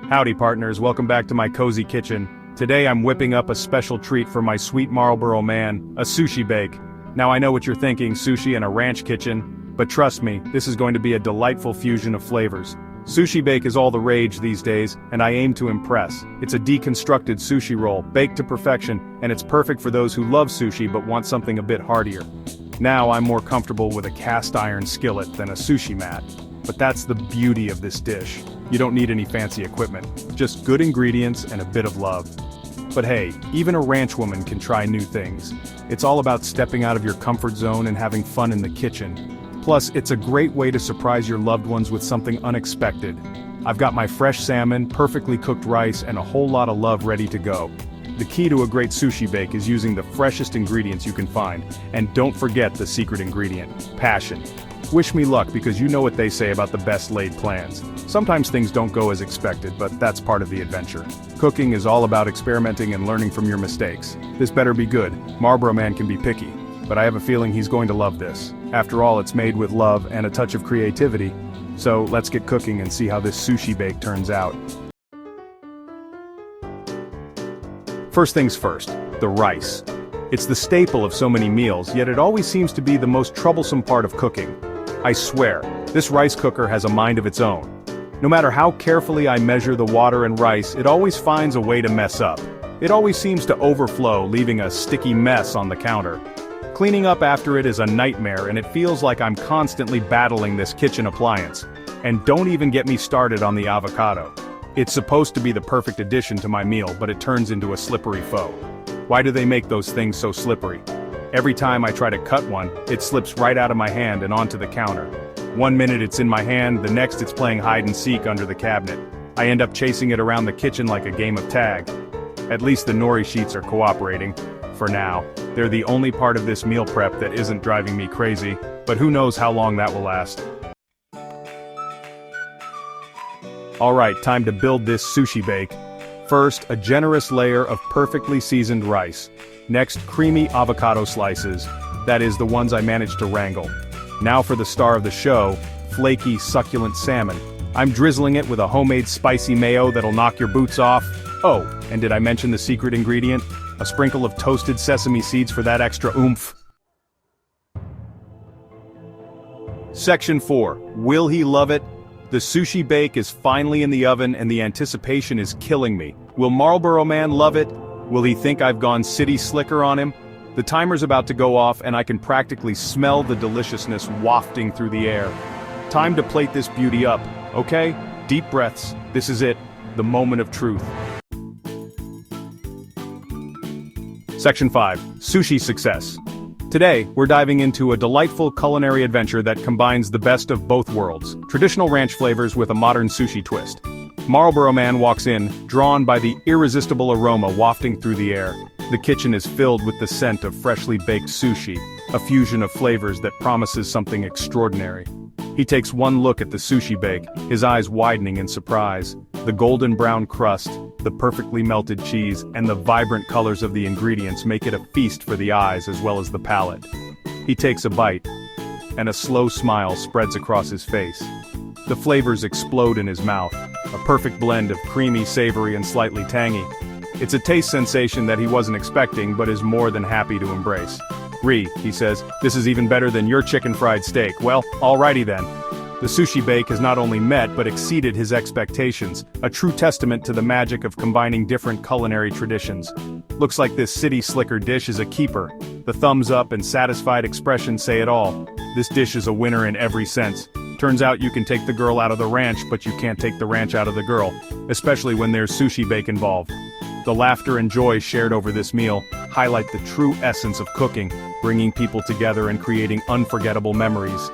Howdy partners, welcome back to my cozy kitchen. Today I'm whipping up a special treat for my sweet Marlboro man, a sushi bake. Now I know what you're thinking, sushi in a ranch kitchen, but trust me, this is going to be a delightful fusion of flavors. Sushi bake is all the rage these days, and I aim to impress. It's a deconstructed sushi roll, baked to perfection, and it's perfect for those who love sushi but want something a bit heartier. Now I'm more comfortable with a cast iron skillet than a sushi mat. But that's the beauty of this dish. You don't need any fancy equipment, just good ingredients and a bit of love. But hey, even a ranch woman can try new things. It's all about stepping out of your comfort zone and having fun in the kitchen. Plus, it's a great way to surprise your loved ones with something unexpected. I've got my fresh salmon, perfectly cooked rice, and a whole lot of love ready to go. The key to a great sushi bake is using the freshest ingredients you can find, and don't forget the secret ingredient, passion. Wish me luck because you know what they say about the best laid plans. Sometimes things don't go as expected, but that's part of the adventure. Cooking is all about experimenting and learning from your mistakes. This better be good. Marlboro Man can be picky, but I have a feeling he's going to love this. After all, it's made with love and a touch of creativity. So let's get cooking and see how this sushi bake turns out. First things first, the rice. It's the staple of so many meals, yet it always seems to be the most troublesome part of cooking. I swear, this rice cooker has a mind of its own. No matter how carefully I measure the water and rice, it always finds a way to mess up. It always seems to overflow, leaving a sticky mess on the counter. Cleaning up after it is a nightmare, and it feels like I'm constantly battling this kitchen appliance. And don't even get me started on the avocado. It's supposed to be the perfect addition to my meal, but it turns into a slippery foe. Why do they make those things so slippery? Every time I try to cut one, it slips right out of my hand and onto the counter. One minute it's in my hand, the next it's playing hide and seek under the cabinet. I end up chasing it around the kitchen like a game of tag. At least the nori sheets are cooperating. For now. They're the only part of this meal prep that isn't driving me crazy, but who knows how long that will last. Alright, time to build this sushi bake. First, a generous layer of perfectly seasoned rice. Next, creamy avocado slices. That is, the ones I managed to wrangle. Now for the star of the show, flaky, succulent salmon. I'm drizzling it with a homemade spicy mayo that'll knock your boots off. Oh, and did I mention the secret ingredient? A sprinkle of toasted sesame seeds for that extra oomph. Section 4. Will he love it? The sushi bake is finally in the oven and the anticipation is killing me. Will Marlboro Man love it? Will he think I've gone city slicker on him? The timer's about to go off and I can practically smell the deliciousness wafting through the air. Time to plate this beauty up, okay? Deep breaths, this is it, the moment of truth. Section 5. Sushi Success. Today, we're diving into a delightful culinary adventure that combines the best of both worlds, traditional ranch flavors with a modern sushi twist. Marlboro Man walks in, drawn by the irresistible aroma wafting through the air. The kitchen is filled with the scent of freshly baked sushi, a fusion of flavors that promises something extraordinary. He takes one look at the sushi bake, his eyes widening in surprise. The golden brown crust, the perfectly melted cheese, and the vibrant colors of the ingredients make it a feast for the eyes as well as the palate. He takes a bite, and a slow smile spreads across his face. The flavors explode in his mouth, a perfect blend of creamy, savory, and slightly tangy. It's a taste sensation that he wasn't expecting but is more than happy to embrace. He says, this is even better than your chicken fried steak. Well, alrighty then. The sushi bake has not only met but exceeded his expectations, a true testament to the magic of combining different culinary traditions. Looks like this city slicker dish is a keeper. The thumbs up and satisfied expression say it all. This dish is a winner in every sense. Turns out you can take the girl out of the ranch, but you can't take the ranch out of the girl, especially when there's sushi bake involved. The laughter and joy shared over this meal highlight the true essence of cooking, bringing people together and creating unforgettable memories.